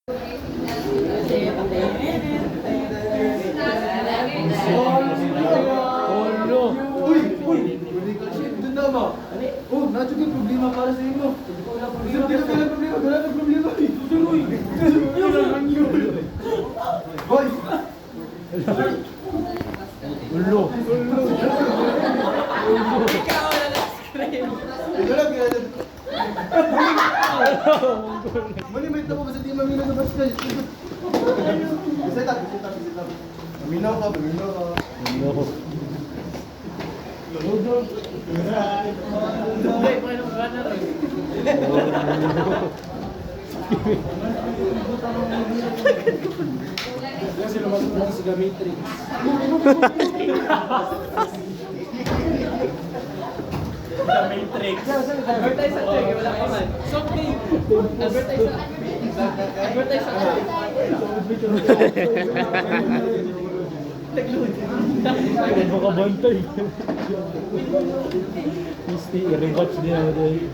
Oh, nandiyo yung problema para sa inyo. Wala problema. Tuloy. Hoy! Ulo. Mali may tabo sa team namin sa basket. Set up. Minaw ka. Kasi lumasok na sa Matrix. Sa Matrix. Advertise sa check, wala pa man. Something. Advertise sa check. Baka bantay. Misti, i-rewatch niya dahil.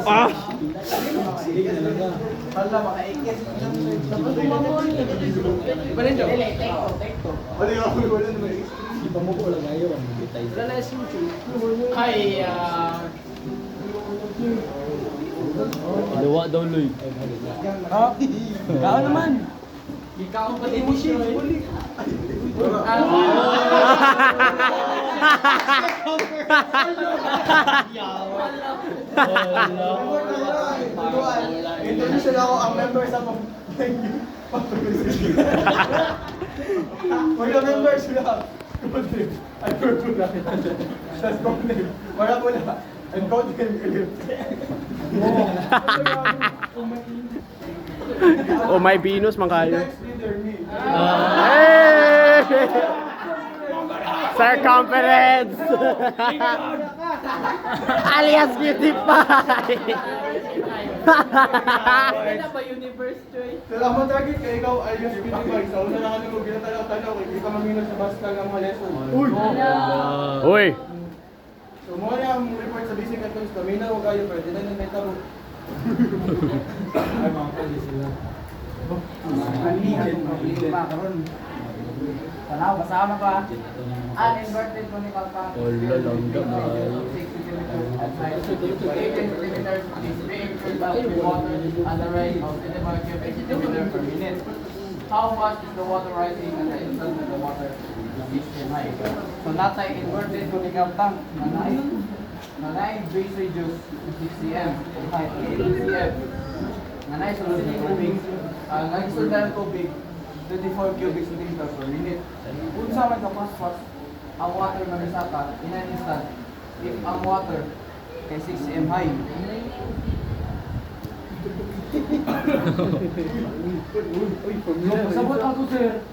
Ah! Hala, makaikis. Ibalin daw. Wala yung ako, wala naman. Di pa mo ko lang ayaw ang bitay. Wala na yung YouTube. Hi, Luwa daw, Loy. ha? Ikaw naman. Ikaw ang pati mo siya. Introduce na ako ang member sa mga members sila. Code name. Ay, code ko na. That's code name. Wala po na. And code name clip. O may Venus man kayo. Next leader, me. Hey! Circumference! Alias Beauty Pie! Salamat target kay ikaw alias Pinibay. Sa una na kami ko ginatalaw-tanaw kay hindi ka mamino sa baskal ng mga lesson. Uy! Uy! So mo na ang report sa basic at kung stamina o kayo pero di na may taro. Ay, mga pwede sila. Tanaw, kasama pa. Uninverted conical path. Wala lang gamay. 6 centimeters at height. 18 centimeters is being filled up with water at the rate of 25 cubic centimeters per minute. How fast is the water rising at the instant of the water is high? So natay inverted conical tank. Nanay base radius 6 cm. Height 18 cm. Nanay sulod ng tubig. Ang sulod ng tubig 24 cubic centimeters per minute. Unsa man ka fast ang water na nisaka in an instant if ang water kay 6 cm high. Sabot ako, sir.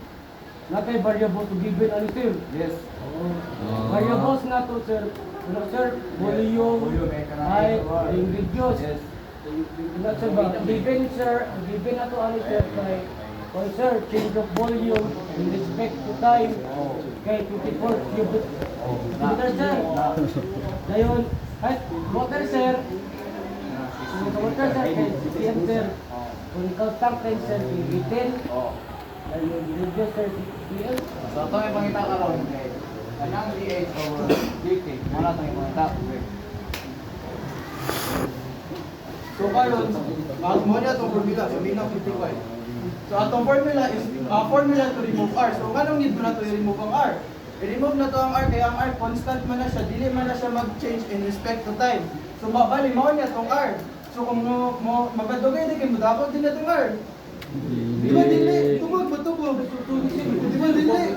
Nakay variable to given ano, sir? Yes. Variables na to, sir. Ano, sir? Volume, height, radius. Yes. Ano, sir ba? Given, sir. Given na to, ano, sir? Kay, oh, sir, change of volume in respect to time. Kay 24 cubic meter, sir. Ngayon, height, water, sir. Water, sir. Kay 6 cm, sir. Conical tank time, sir. Kay 18. Ayun, radius, sir. 6 cm. So ito yung pangita ka ron kay kanang DH over DT. Muna ito yung pangita. So karon, mo na itong formula, so Minaw 55. So atong formula is formula to remove R. So kanong need mo na to i-remove ang R? I-remove na to ang R kaya ang R constant man na siya, dili man na siya mag-change in respect to time. So bali mao niya tong R. So kung mo magadugay di kay mo dapat din na tong R. Di ba dili? Tubog ba tubog? Di ba dili?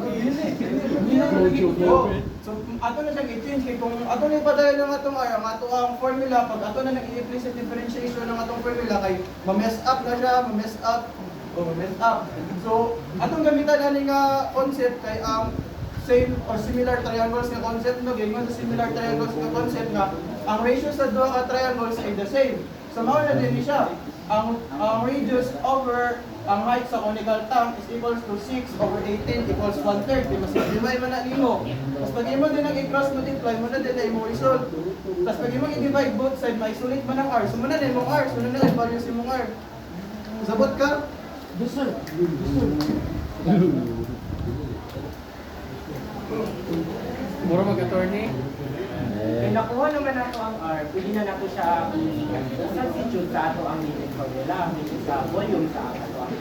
So ato na siyang i-change kay kung ato na ipadayon ng atong R, ang ato ang formula pag ato na nag-implicit differentiation ng atong formula kay ma-mess up na siya, ma-mess up. So atong gamitan ani nga concept kay ang same or similar triangles nga concept no, gingon sa similar triangles nga concept nga ang ratio sa duha ka triangles ay the same. So mao na din siya. Ang radius over ang height sa conical tank is equals to 6 over 18 equals 1/3. Mas divide man na nimo. Tapos pag imo din ang i-cross multiply mo na din na imo result. Tapos pag imo i-divide both side, ma-isolate man ang r. So mo na din mong r. So na din values imong r. Sabot ka? Yes, sir. Yes, sir. Mura mag-attorney? Kaya nakuha naman nato ang R, pwede na nato siya i-substitute sa ato ang limit formula, which is sa volume sa ato ang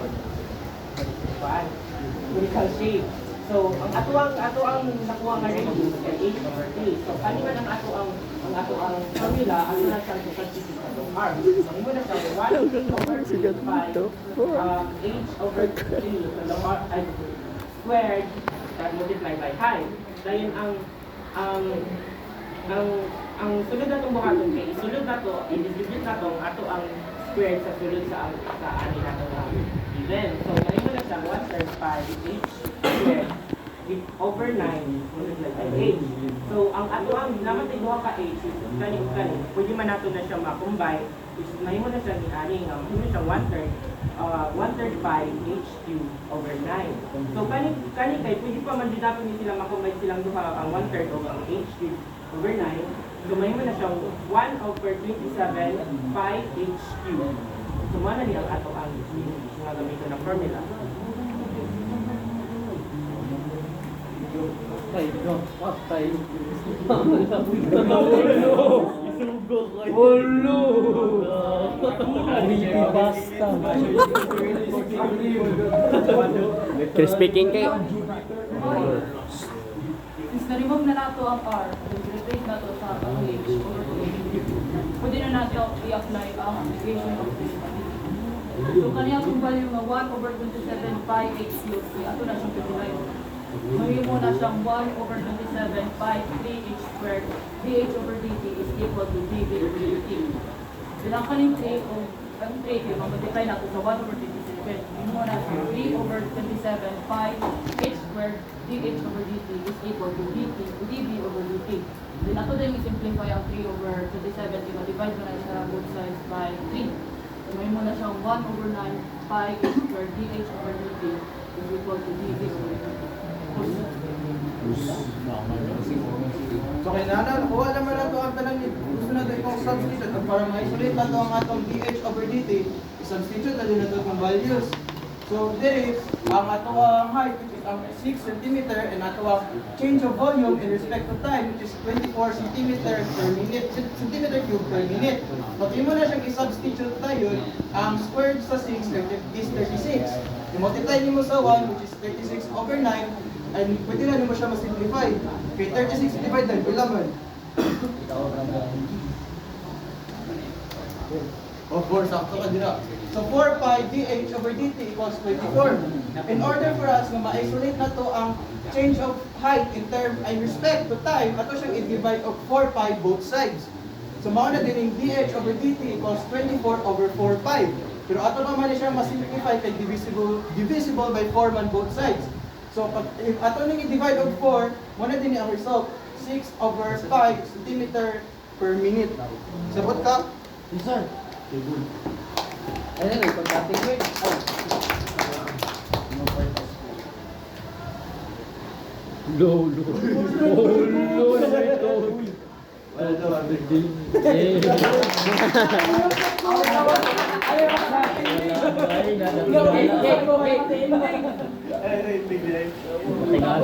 chemical shape. So, ang ato ang nakuha nga radius ay 8 over 3. So, kaniman ang ato ang formula, ato na siyang i-substitute sa itong R. So, imo na siya 1 over 3 by h over 3 so the R ay squared that multiplied by height. Dahil ang sulod na itong buhaton kay isulod na ito, i-distribute na ito, ato ang squared sa sulod sa ani na ito na given. So, ngayon mo na siya 1/3 pi h squared over 9 multiplied by h. So, ang ato ang naman tayo buha ka h is kani, pwede man nato na siya ma-combine, is ngayon mo na siya ni ani, ngayon mo siya 1/3 pi h cubed over 9. So, kani kay pwede pa man din natin sila ma-combine silang duha ang 1/3 over ang h cubed over 9. So, may mo na siyang 1 over 27 pi h cubed. So, mana niya ang ato ang nga gamitin ng formula. Patay, no? Patay. Creepypasta. Crispy king cake. Since na-remove na nato ang R, replace nato sa H over pwede na natin i-apply ang application of principality. So kaniya kung value nga 1 over 27 pi h cubed, kaya ato na siyang divide. Ngayon mo na siyang 1 over 27 pi 3h squared, dh over dt is equal to dv over dt. Bilang kaning 3 o ang 3, kaya mag-multiply nato sa 1 over 27. Ngayon mo na siyang 3 over 27 pi h squared, dh over dt is equal to dv over dt. Then ato din i-simplify ang 3 over 27, i-divide mo na siya both sides by 3. So may mo na siyang 1 over 9 pi h squared dh over dt is equal to dv over dt. So kay nana, nakuha naman na ito ang tanang gusto na ito itong substitute at para ma-isolate na ito ang atong dh over dt, i-substitute na din na ito itong values. So there is ang ato ang height which is ang 6 cm and ato ang change of volume in respect to time which is 24 cm per minute, centimeter cube per minute. Pag mo na siyang i-substitute tayo, ang squared sa 6 is 36. I-multiply niyo sa 1 which is 36 over 9 and pwede na mo siya ma-simplify. Okay, 36 divided by laman. Of course, sakto ka dira. So 4 pi dh over dt equals 24. In order for us na ma-isolate na to ang change of height in term ay respect to time, ato siyang i-divide of 4 pi both sides. So mao na din yung dh over dt equals 24 over 4 pi. Pero ato pa man siya ma-simplify kay divisible by 4 man both sides. So pag if ato ning i-divide of 4, mo na din ang result 6 over 5 cm per minute. Sabot ka? Yes, sir. Ayun na, pagdating ko Ay,